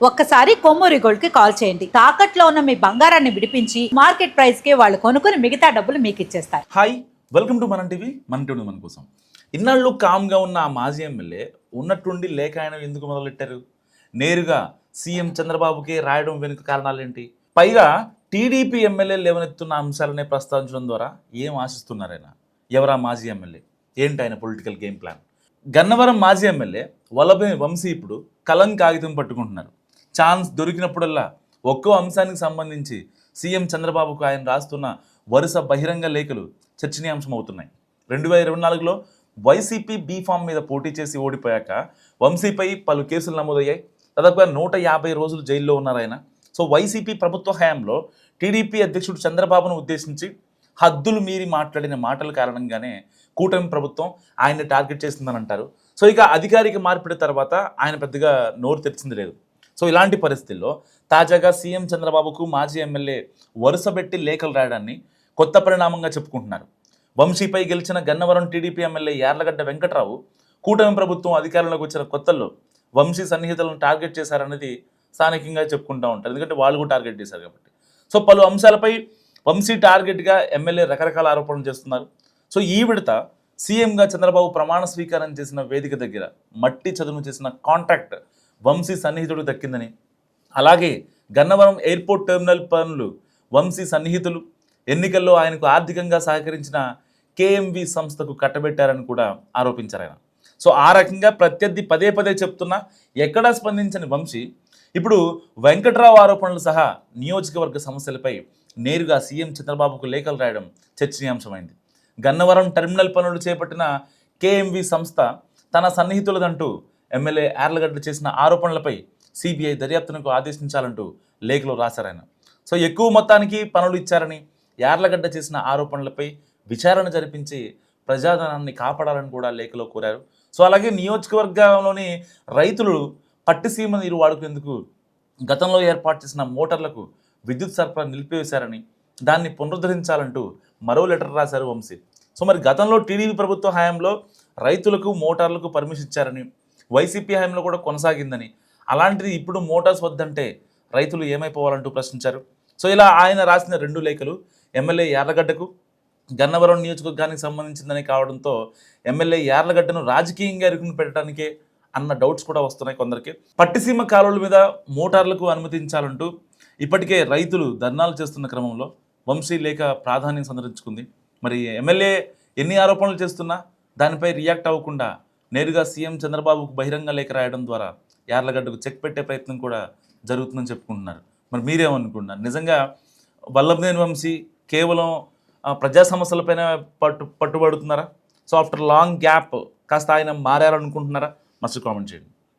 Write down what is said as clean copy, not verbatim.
ఒక్కసారి కొమ్మూరి గోల్డ్ కి కాల్ చేయండి. తాకట్లో ఉన్న మీ బంగారాన్ని విడిపించి మార్కెట్ ప్రైస్ కి వాళ్ళు కొనుక్కుని మిగతా డబ్బులు మీకు ఇచ్చేస్తారు. హాయ్, వెల్కమ్ టు మన టీవీ. మన టీవీ మన కోసం. ఇన్నాళ్ళు కామ్గా ఉన్న ఆ మాజీ ఎమ్మెల్యే ఉన్నట్టుండి లేఖ ఆయన ఎందుకు మొదలెట్టారు? నేరుగా సీఎం చంద్రబాబుకే రాయడం వెనుక కారణాలేంటి? పైగా టీడీపీ ఎమ్మెల్యే లేవనెత్తున్న అంశాలనే ప్రస్తావించడం ద్వారా ఏం ఆశిస్తున్నారు ఆయన? ఎవరా మాజీ ఎమ్మెల్యే? ఏంటి ఆయన పొలిటికల్ గేమ్ ప్లాన్? గన్నవరం మాజీ ఎమ్మెల్యే వల్లభనేని వంశీ ఇప్పుడు కలం కాగితం పట్టుకుంటున్నారు. ఛాన్స్ దొరికినప్పుడల్లా ఒక్కో అంశానికి సంబంధించి సీఎం చంద్రబాబుకు ఆయన రాస్తున్న వరుస బహిరంగ లేఖలు చర్చనీయాంశం అవుతున్నాయి. 2024లో వైసీపీ బీఫామ్ మీద పోటీ చేసి ఓడిపోయాక వంశీపై పలు కేసులు నమోదయ్యాయి. దాదాపుగా 150 రోజులు జైల్లో ఉన్నారు ఆయన. సో వైసీపీ ప్రభుత్వ హయాంలో టీడీపీ అధ్యక్షుడు చంద్రబాబును ఉద్దేశించి హద్దులు మీరి మాట్లాడిన మాటల కారణంగానే కూటమి ప్రభుత్వం ఆయన్ని టార్గెట్ చేస్తుందని అంటారు. సో ఇక అధికారిక మార్పిడి తర్వాత ఆయన పెద్దగా నోరు తెరిచింది లేదు. సో ఇలాంటి పరిస్థితుల్లో తాజాగా సీఎం చంద్రబాబుకు మాజీ ఎమ్మెల్యే వరుసబెట్టి లేఖలు రాయడాన్ని కొత్త పరిణామంగా చెప్పుకుంటున్నారు. వంశీపై గెలిచిన గన్నవరం టీడీపీ ఎమ్మెల్యే యార్లగడ్డ వెంకట్రావు కూటమి ప్రభుత్వం అధికారంలోకి వచ్చిన కొత్తల్లో వంశీ సన్నిహితులను టార్గెట్ చేశారనేది స్థానికంగా చెప్పుకుంటూ ఉంటారు. ఎందుకంటే వాళ్ళు కూడా టార్గెట్ చేశారు కాబట్టి. సో పలు అంశాలపై వంశీ టార్గెట్గా ఎమ్మెల్యే రకరకాల ఆరోపణలు చేస్తున్నారు. సో ఈ విడత సీఎంగా చంద్రబాబు ప్రమాణ స్వీకారం చేసిన వేదిక దగ్గర మట్టి చదును చేసిన కాంట్రాక్ట్ వంశీ సన్నిహితుడు దక్కిందని, అలాగే గన్నవరం ఎయిర్పోర్ట్ టెర్మినల్ పనులు వంశీ సన్నిహితులు, ఎన్నికల్లో ఆయనకు ఆర్థికంగా సహకరించిన కేఎంవి సంస్థకు కట్టబెట్టారని కూడా ఆరోపించారు ఆయన. సో ఆ రకంగా ప్రత్యర్థి పదే పదే చెప్తున్నా ఎక్కడా స్పందించని వంశీ ఇప్పుడు వెంకట్రావు ఆరోపణలు సహా నియోజకవర్గ సమస్యలపై నేరుగా సీఎం చంద్రబాబుకు లేఖలు రాయడం చర్చనీయాంశమైంది. గన్నవరం టెర్మినల్ పనులు చేపట్టిన కేఎంవి సంస్థ తన సన్నిహితులదంటూ ఎమ్మెల్యే యార్లగడ్డ చేసిన ఆరోపణలపై సిబిఐ దర్యాప్తునకు ఆదేశించాలంటూ లేఖలో రాశారాయన. సో ఎక్కువ మొత్తానికి పనులు ఇచ్చారని, యార్లగడ్డ చేసిన ఆరోపణలపై విచారణ జరిపించి ప్రజాధనాన్ని కాపాడాలని కూడా లేఖలో కోరారు. సో అలాగే నియోజకవర్గంలోని రైతులు పట్టిసీమ నీరు వాడుకునేందుకు గతంలో ఏర్పాటు చేసిన మోటార్లకు విద్యుత్ సరఫరా నిలిపివేశారని, దాన్ని పునరుద్ధరించాలంటూ మరో లెటర్ రాశారు వంశీ. సో మరి గతంలో టీడీపీ ప్రభుత్వ హయాంలో రైతులకు మోటార్లకు పర్మిషన్ ఇచ్చారని, వైసీపీ హయాంలో కూడా కొనసాగిందని, అలాంటిది ఇప్పుడు మోటార్స్ వద్దంటే రైతులు ఏమైపోవాలంటూ ప్రశ్నించారు. సో ఇలా ఆయన రాసిన 2 లేఖలు ఎమ్మెల్యే యార్లగడ్డకు, గన్నవరం నియోజకవర్గానికి సంబంధించిందని కావడంతో ఎమ్మెల్యే యార్లగడ్డను రాజకీయంగా ఇరుకుని పెట్టడానికే అన్న డౌట్స్ కూడా వస్తున్నాయి కొందరికి. పట్టిసీమ కాలువల మీద మోటార్లకు అనుమతించాలంటూ ఇప్పటికే రైతులు ధర్నాలు చేస్తున్న క్రమంలో వంశీ లేఖ ప్రాధాన్యం సంతరించుకుంది. మరి ఎమ్మెల్యే ఎన్ని ఆరోపణలు చేస్తున్నా దానిపై రియాక్ట్ అవ్వకుండా నేరుగా సీఎం చంద్రబాబుకు బహిరంగ లేఖ రాయడం ద్వారా యార్లగడ్డకు చెక్ పెట్టే ప్రయత్నం కూడా జరుగుతుందని చెప్పుకుంటున్నారు. మరి మీరేమనుకుంటున్నారు? నిజంగా వల్లభనేని వంశీ కేవలం ప్రజా సమస్యలపైన పట్టుబడుతున్నారా? సో ఆఫ్టర్ లాంగ్ గ్యాప్ కాస్త ఆయన మారారనుకుంటున్నారా? మస్తు కామెంట్ చేయండి.